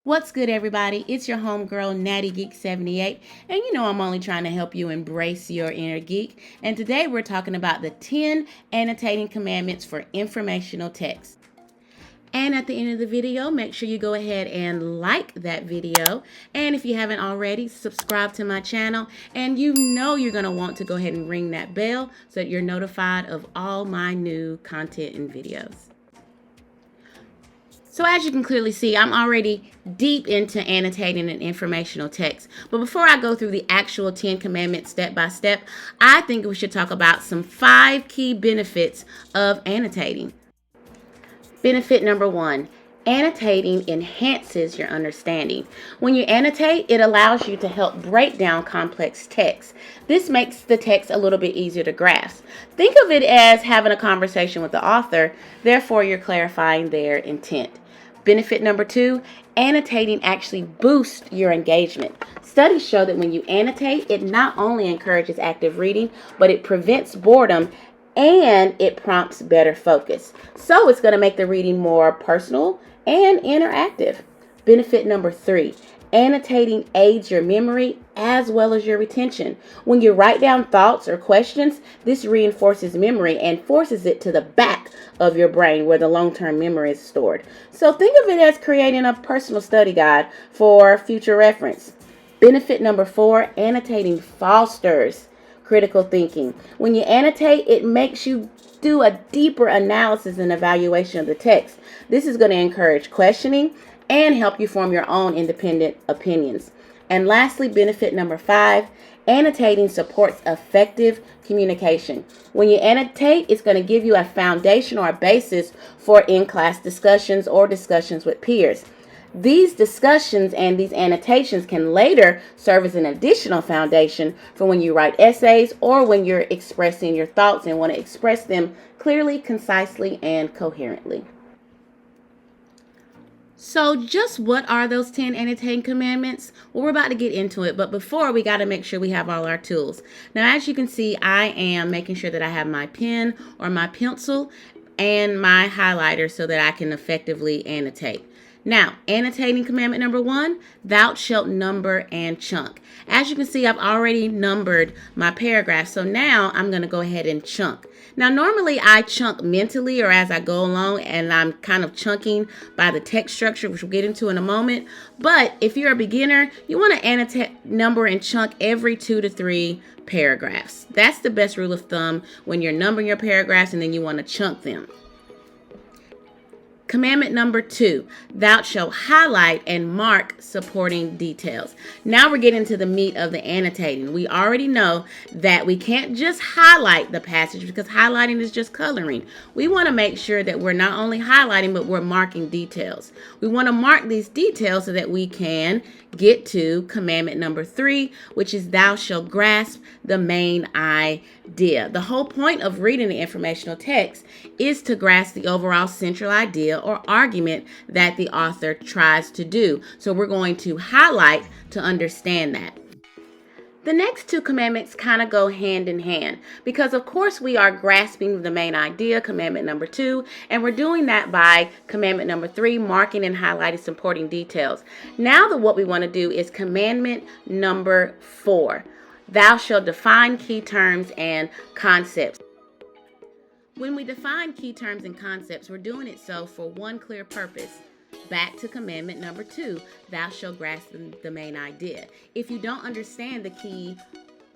What's good, everybody? It's your homegirl, Natty Geek 78, and you know I'm only trying to help you embrace your inner geek. And today we're talking about the 10 annotating commandments for informational text. And at the end of the video, make sure you go ahead and like that video. And if you haven't already, subscribe to my channel. And you know you're going to want to go ahead and ring that bell so that you're notified of all my new content and videos. So as you can clearly see, I'm already deep into annotating an informational text. But before I go through the actual 10 commandments step by step, I think we should talk about some 5 key benefits of annotating. Benefit number 1. Annotating enhances your understanding. When you annotate, it allows you to help break down complex text. This makes the text a little bit easier to grasp. Think of it as having a conversation with the author, therefore you're clarifying their intent. Benefit number 2, annotating actually boosts your engagement. Studies show that when you annotate, it not only encourages active reading, but it prevents boredom and it prompts better focus. So it's going to make the reading more personal and interactive. Benefit number 3, annotating aids your memory as well as your retention. When you write down thoughts or questions, this reinforces memory and forces it to the back of your brain where the long-term memory is stored. So think of it as creating a personal study guide for future reference. Benefit number 4, annotating fosters critical thinking. When you annotate, it makes you do a deeper analysis and evaluation of the text. This is going to encourage questioning and help you form your own independent opinions. And lastly, benefit number 5, annotating supports effective communication. When you annotate, it's going to give you a foundation or a basis for in-class discussions or discussions with peers. These discussions and these annotations can later serve as an additional foundation for when you write essays or when you're expressing your thoughts and want to express them clearly, concisely, and coherently. So just what are those 10 annotating commandments? Well, we're about to get into it, but before we got to make sure we have all our tools. Now, as you can see, I am making sure that I have my pen or my pencil and my highlighter so that I can effectively annotate. Now, annotating commandment number 1, thou shalt number and chunk. As you can see, I've already numbered my paragraph, so now I'm going to go ahead and chunk. Now, normally I chunk mentally or as I go along, and I'm kind of chunking by the text structure, which we'll get into in a moment. But if you're a beginner, you want to annotate, number, and chunk every 2 to 3 paragraphs. That's the best rule of thumb when you're numbering your paragraphs and then you want to chunk them. Commandment number 2, thou shalt highlight and mark supporting details. Now we're getting to the meat of the annotating. We already know that we can't just highlight the passage because highlighting is just coloring. We want to make sure that we're not only highlighting, but we're marking details. We want to mark these details so that we can get to commandment number 3, which is thou shalt grasp the main idea. The whole point of reading the informational text is to grasp the overall central idea or argument that the author tries to do. So we're going to highlight to understand that. The next 2 commandments kind of go hand in hand because, of course, we are grasping the main idea, commandment number 2, and we're doing that by commandment number 3, marking and highlighting supporting details. Now what we want to do is commandment number 4, thou shalt define key terms and concepts. When we define key terms and concepts, we're doing it so for one clear purpose. Back to commandment number 2, thou shalt grasp the main idea. If you don't understand the key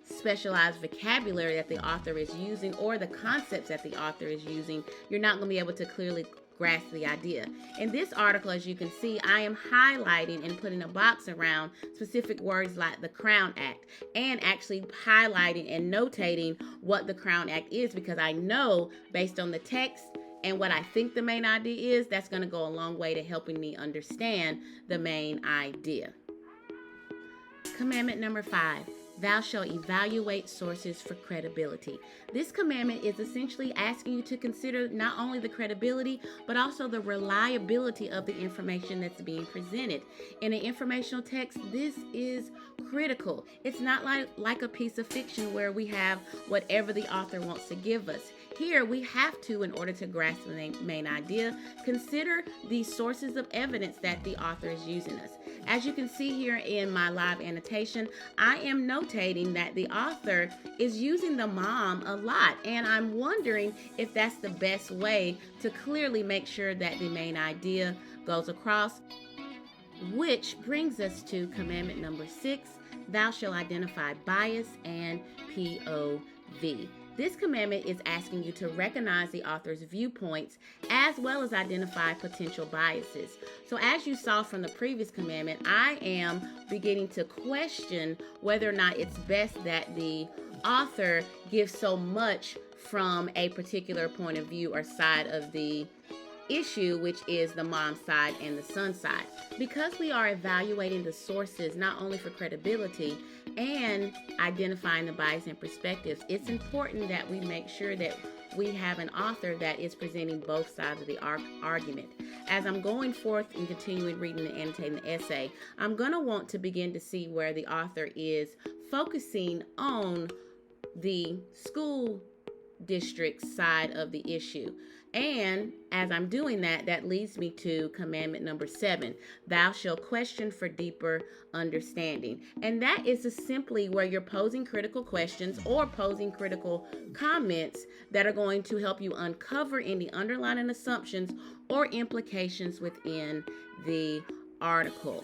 specialized vocabulary that the author is using or the concepts that the author is using, you're not going to be able to clearly grasp the idea. In this article, as you can see, I am highlighting and putting a box around specific words like the Crown Act and actually highlighting and notating what the Crown Act is because I know based on the text and what I think the main idea is, that's going to go a long way to helping me understand the main idea. Commandment number 5, thou shalt evaluate sources for credibility. This commandment is essentially asking you to consider not only the credibility, but also the reliability of the information that's being presented. In an informational text, this is critical. It's not like a piece of fiction where we have whatever the author wants to give us. Here we have to, in order to grasp the main idea, consider the sources of evidence that the author is using us. As you can see here in my live annotation, I am notating that the author is using the mom a lot, and I'm wondering if that's the best way to clearly make sure that the main idea goes across. Which brings us to commandment number 6, thou shalt identify bias and POV. This commandment is asking you to recognize the author's viewpoints as well as identify potential biases. So as you saw from the previous commandment, I am beginning to question whether or not it's best that the author gives so much from a particular point of view or side of the issue, which is the mom's side and the son's side. Because we are evaluating the sources not only for credibility and identifying the bias and perspectives, it's important that we make sure that we have an author that is presenting both sides of the argument. As I'm going forth and continuing reading and annotating the essay, I'm going to want to begin to see where the author is focusing on the school district side of the issue. And as I'm doing that, that leads me to commandment number 7, thou shalt question for deeper understanding. And that is simply where you're posing critical questions or posing critical comments that are going to help you uncover any underlying assumptions or implications within the article.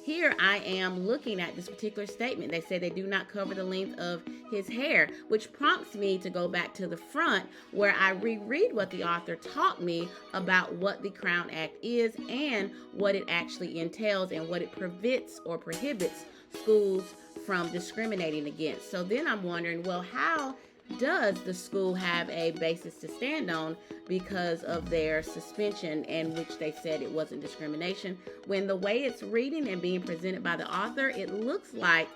Here I am looking at this particular statement. They say they do not cover the length of his hair, which prompts me to go back to the front where I reread what the author taught me about what the Crown Act is and what it actually entails and what it prevents or prohibits schools from discriminating against. So then I'm wondering, well, how does the school have a basis to stand on because of their suspension, and which they said it wasn't discrimination, when the way it's reading and being presented by the author, it looks like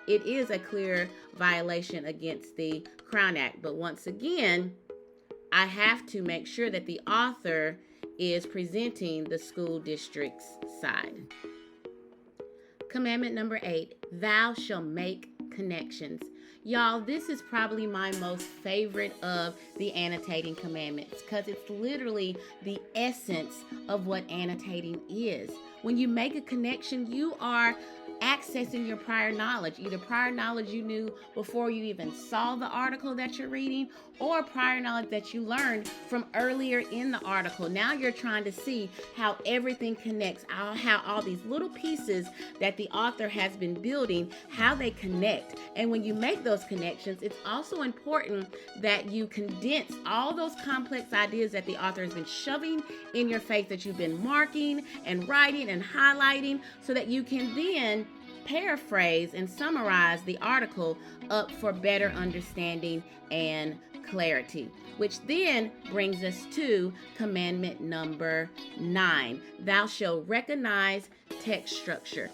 it is a clear violation against the Crown Act. But once again, I have to make sure that the author is presenting the school district's side. Commandment number 8, thou shalt make connections. Y'all, this is probably my most favorite of the annotating commandments because it's literally the essence of what annotating is. When you make a connection, you are accessing your prior knowledge, either prior knowledge you knew before you even saw the article that you're reading, or prior knowledge that you learned from earlier in the article. Now you're trying to see how everything connects, how all these little pieces that the author has been building, how they connect. And when you make those connections, it's also important that you condense all those complex ideas that the author has been shoving in your face, that you've been marking and writing and highlighting, so that you can then paraphrase and summarize the article up for better understanding and clarity. Which then brings us to commandment number 9, thou shalt recognize text structure.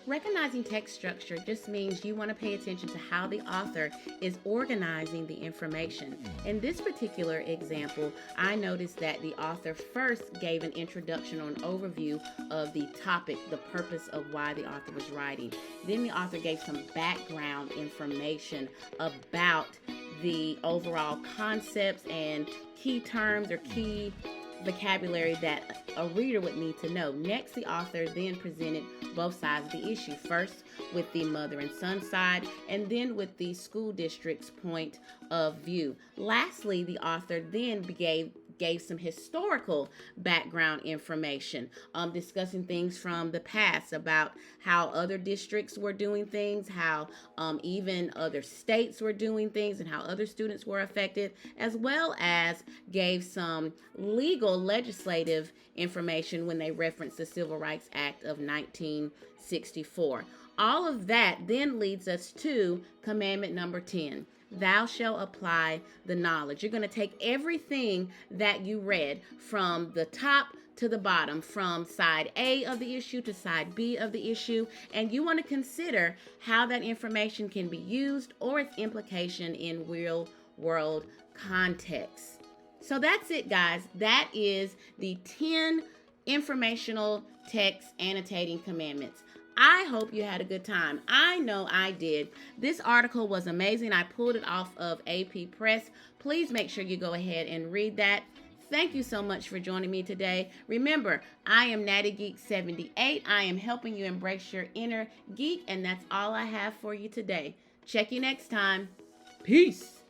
Recognizing text structure just means you want to pay attention to how the author is organizing the information. In this particular example, I noticed that the author first gave an introduction or an overview of the topic, the purpose of why the author was writing. Then the author gave some background information about the overall concepts and key terms or key vocabulary that a reader would need to know. Next, the author then presented both sides of the issue, first with the mother and son side, and then with the school district's point of view. Lastly, the author then gave some historical background information, discussing things from the past about how other districts were doing things, how even other states were doing things, and how other students were affected, as well as gave some legal legislative information when they referenced the Civil Rights Act of 1964. All of that then leads us to commandment number 10. Thou shalt apply the knowledge. You're going to take everything that you read from the top to the bottom, from side A of the issue to side B of the issue, and you want to consider how that information can be used or its implication in real world context. So that's it, guys. That is the 10 informational text annotating commandments. I hope you had a good time. I know I did. This article was amazing. I pulled it off of AP Press. Please make sure you go ahead and read that. Thank you so much for joining me today. Remember, I am Natty Geek 78. I am helping you embrace your inner geek, and that's all I have for you today. Check you next time. Peace.